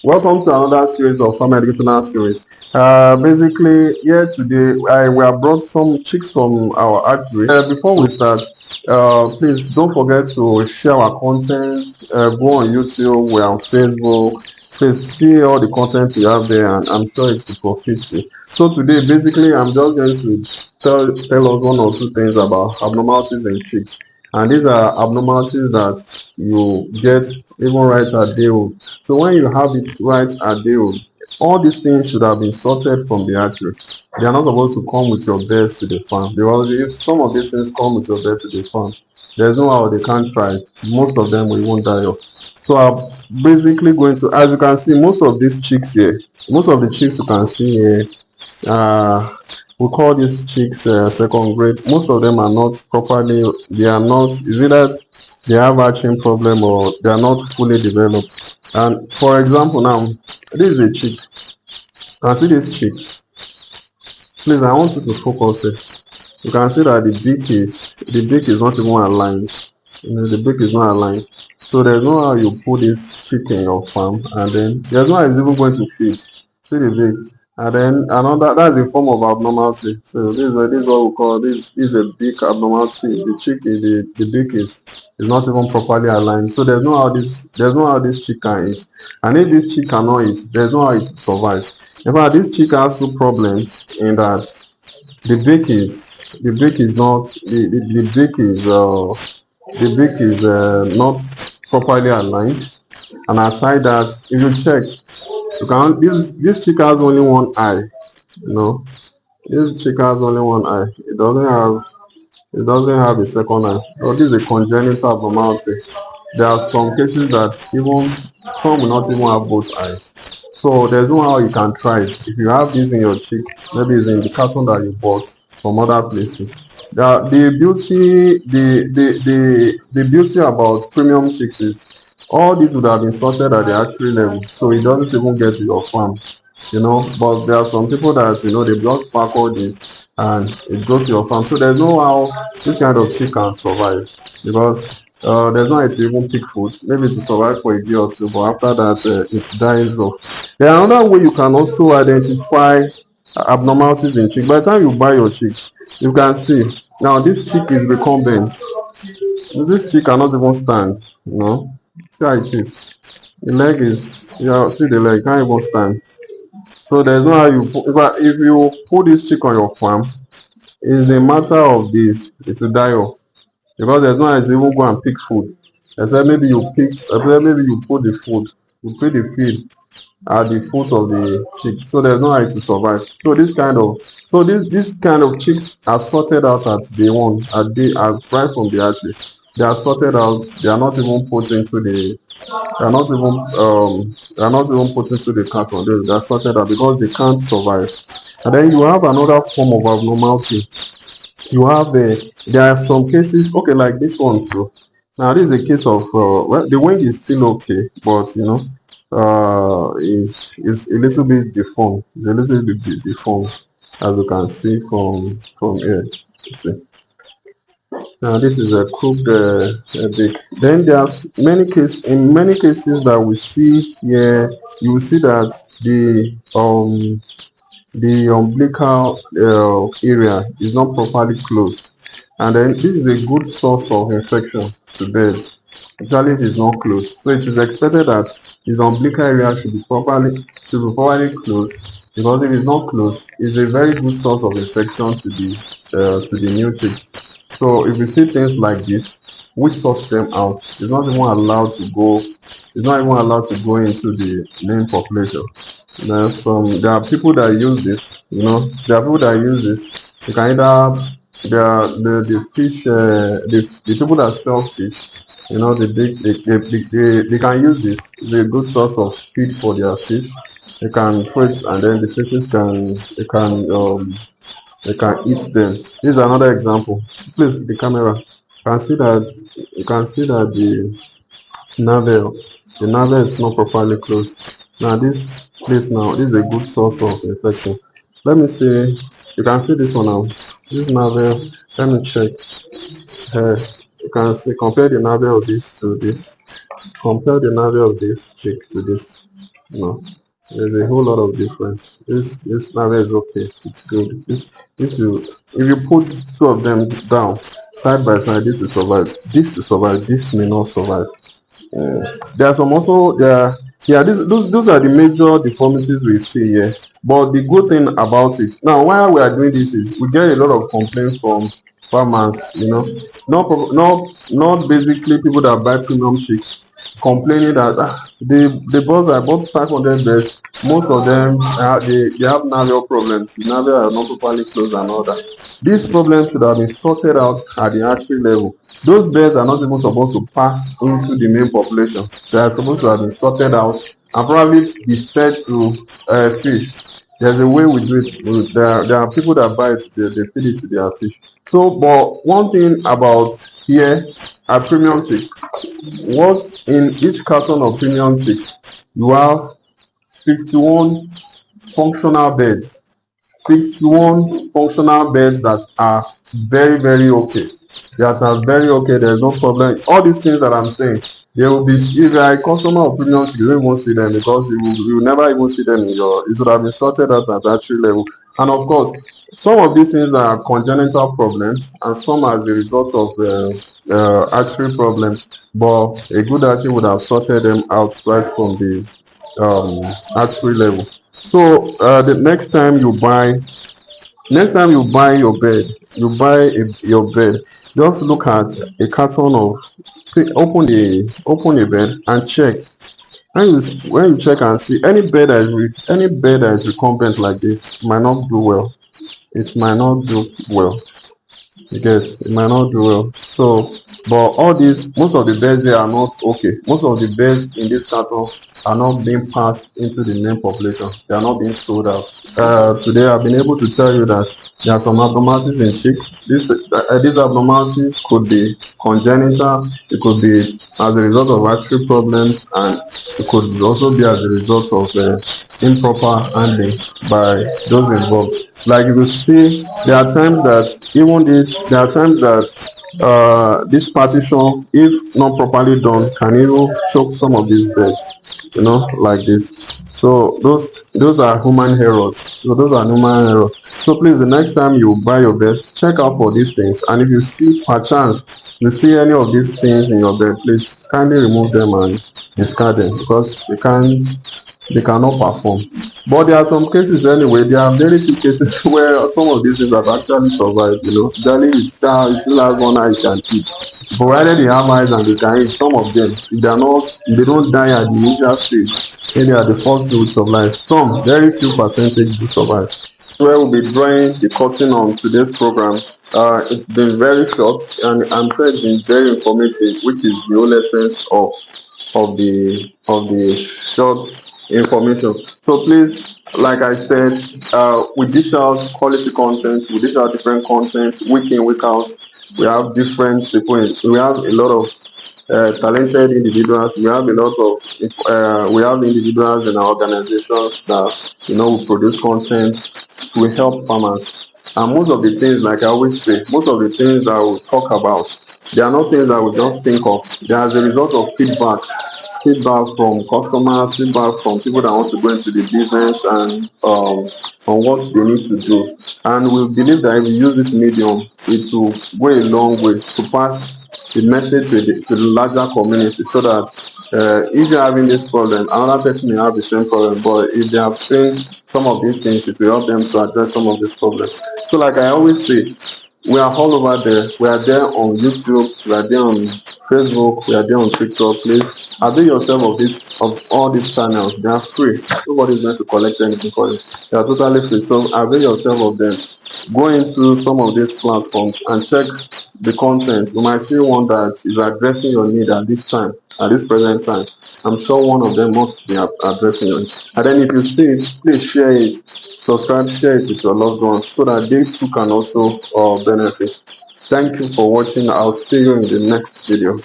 Welcome to another series of farm educational series. Basically, here today we have brought some chicks from our archery. Before we start, please don't forget to share our content. Go on YouTube, we're on Facebook. Please see all the content we have there, and I'm sure it's to profit you. So today, basically, I'm just going to tell us one or two things about abnormalities in chicks. And these are abnormalities that you get even right at day old. So when you have it right at day old, all these things should have been sorted from the hatchery. They are not supposed to come with your birds to the farm, because if some of these things come with your birds to the farm, there's no how they can't try. Most of them will won't die off. So I'm basically going to, as you can see, most of these chicks here, most of the chicks you can see here, uh, we call these chicks second grade. Most of them are not properly, they are not, is it that they have hatching problem or they are not fully developed. And for example now, this is a chick. You can see this chick. Please, I want you to focus it. You can see that the beak is not even aligned. The beak is not aligned. So there's no how you put this chick in your farm, and then there's no how it's even going to feed. See the beak. And then another, that's a form of abnormality. So this is what we call this is a beak abnormality. The beak is not even properly aligned. So there's no how this chick can eat. And if this chick cannot eat, there's no how it will survive. In fact, this chick has two problems in that the beak is not not properly aligned. And aside that, if you check, you can this chick has only one eye. You know, this chick has only one eye. It doesn't have a second eye. So this is a congenital abnormality. There are some cases that even some will not even have both eyes. So there's no how you can try it. If you have this in your chick, maybe it's in the carton that you bought from other places. The beauty about premium chicks is all this would have been sorted at the archery level, so it doesn't even get to your farm. But there are some people that they just pack all this and it goes to your farm. So there's no how this kind of chick can survive, because there's no way to even pick food, maybe to survive for a day or two, but after that it dies off. There are another way you can also identify abnormalities in chick. By the time you buy your chicks, you can see now this chick is recumbent. This chick cannot even stand. See how it is. The leg is, yeah, see the leg, can't even stand. So there's no how you put, if you put this chick on your farm, it's a matter of days, it will die off, because there's no how to even go and pick food. Except maybe you put the food, you put the feed at the foot of the chick. So there's no how to survive. So this kind of chicks are sorted out at day one, right from the hatchery. They are sorted out. They are not even put into the carton. They are sorted out because they can't survive. And then you have another form of abnormality. You have there are some cases, okay, like this one too. Now this is a case of well, the wing is still okay, but is a little bit deformed. It's a little bit deformed, as you can see from here. You see. Now this is a cooked beak. Then there's many cases that we see here. You will see that the umbilical area is not properly closed, and then this is a good source of infection to birds, especially if it's not closed. So it is expected that this umbilical area should be properly closed, because if it's not closed, it's a very good source of infection to the new chick. So if you see things like this, we sort them out. It's not even allowed to go into the main population. There are people that use this. There are people that use this. You can either there are the fish, the people that sell fish. They can use this. It's a good source of feed for their fish. They can throw it, and then the fishes can eat them. This is another example. Please, the camera. You can see that navel, the navel is not properly closed. Now this is a good source of infection. Let me see. You can see this one now. This navel. Let me check. Here, you can see. Compare the navel of this to this. Compare the navel of this chick to this. You know, there's a whole lot of difference. This navel is okay. It's good. This you if you put two of them down side by side, this will survive. This will survive. This may not survive. There are some also there. Yeah, those are the major deformities we see here. But the good thing about it now, why we are doing this is we get a lot of complaints from farmers. You know, not basically people that buy premium chicks complaining that the birds I bought 500 birds, most of them they have navel problems. The navel are not properly closed and all that. These problems should have been sorted out at the hatchery level. Those birds are not even supposed to pass into the main population. They are supposed to have been sorted out and probably be fed to fish. There's a way we do it. There are people that buy it, they feed it to their fish. So, but one thing about here at Premium Chicks, what in each carton of Premium Chicks, you have 51 functional beds. 51 functional beds that are very okay, that are very okay. There's no problem. All these things that I'm saying, there will be, if you are a customer of Premium Chicken, you don't even see them because you will never even see them in your, it should have been sorted out at archery level. And of course, some of these things are congenital problems and some as a result of archery problems, but a good archery would have sorted them out right from the archery level. So the next time you buy your bed, your bed, just look at a carton of, open a bed and check. When you check and see any bed that is recumbent like this might not do well. It might not do well. Yes, it might not do well. So, but all these, most of the beds they are not okay. Most of the beds in this carton are not being passed into the main population. They are not being sold out. Today, I've been able to tell you that there are some abnormalities in chicks. These abnormalities could be congenital. It could be as a result of artery problems, and it could also be as a result of improper handling by those involved. Like you will see, there are times that there are times that this partition, if not properly done, can even choke some of these birds, like this. So those are human errors. So those are human errors. So please, the next time you buy your beds, check out for these things. And if you see perchance you see any of these things in your bed, please kindly remove them and discard them because they cannot perform. But there are some cases anyway. There are very few cases where some of these things have actually survived. Generally it still has one eye you can eat. Provided they have eyes and they can eat, some of them, if they don't die at the initial stage, maybe at the first 2 weeks of life. Some, very few percentage do survive. So where we'll be drawing the curtain on today's program. It's been very short and I'm sure it's been very informative, which is the whole essence of the short information. So please, like I said, we dish out quality content, we dish out different content week in, week out. We have different people. We have a lot of talented individuals. We have individuals in our organizations that will produce content to help farmers. And most of the things, like I always say, most of the things that we talk about, they are not things that we just think of. They are as a result of feedback from customers, feedback from people that want to go into the business and on what they need to do. And we believe that if we use this medium, it will go a long way to pass the message to the larger community so that if you're having this problem, another person may have the same problem. But if they have seen some of these things, it will help them to address some of these problems. So, like I always say, we are all over there. We are there on YouTube. We are there on Facebook. We are there on TikTok. Please avail yourself of all these channels. They are free. Nobody is going to collect anything for it. They are totally free. So avail yourself of them. Go into some of these platforms and check the content. You might see one that is addressing your need at this time, at this present time. I'm sure one of them must be addressing it. And then if you see it, please share it, subscribe, share it with your loved ones so that they too can also benefit. Thank you for watching. I'll see you in the next video.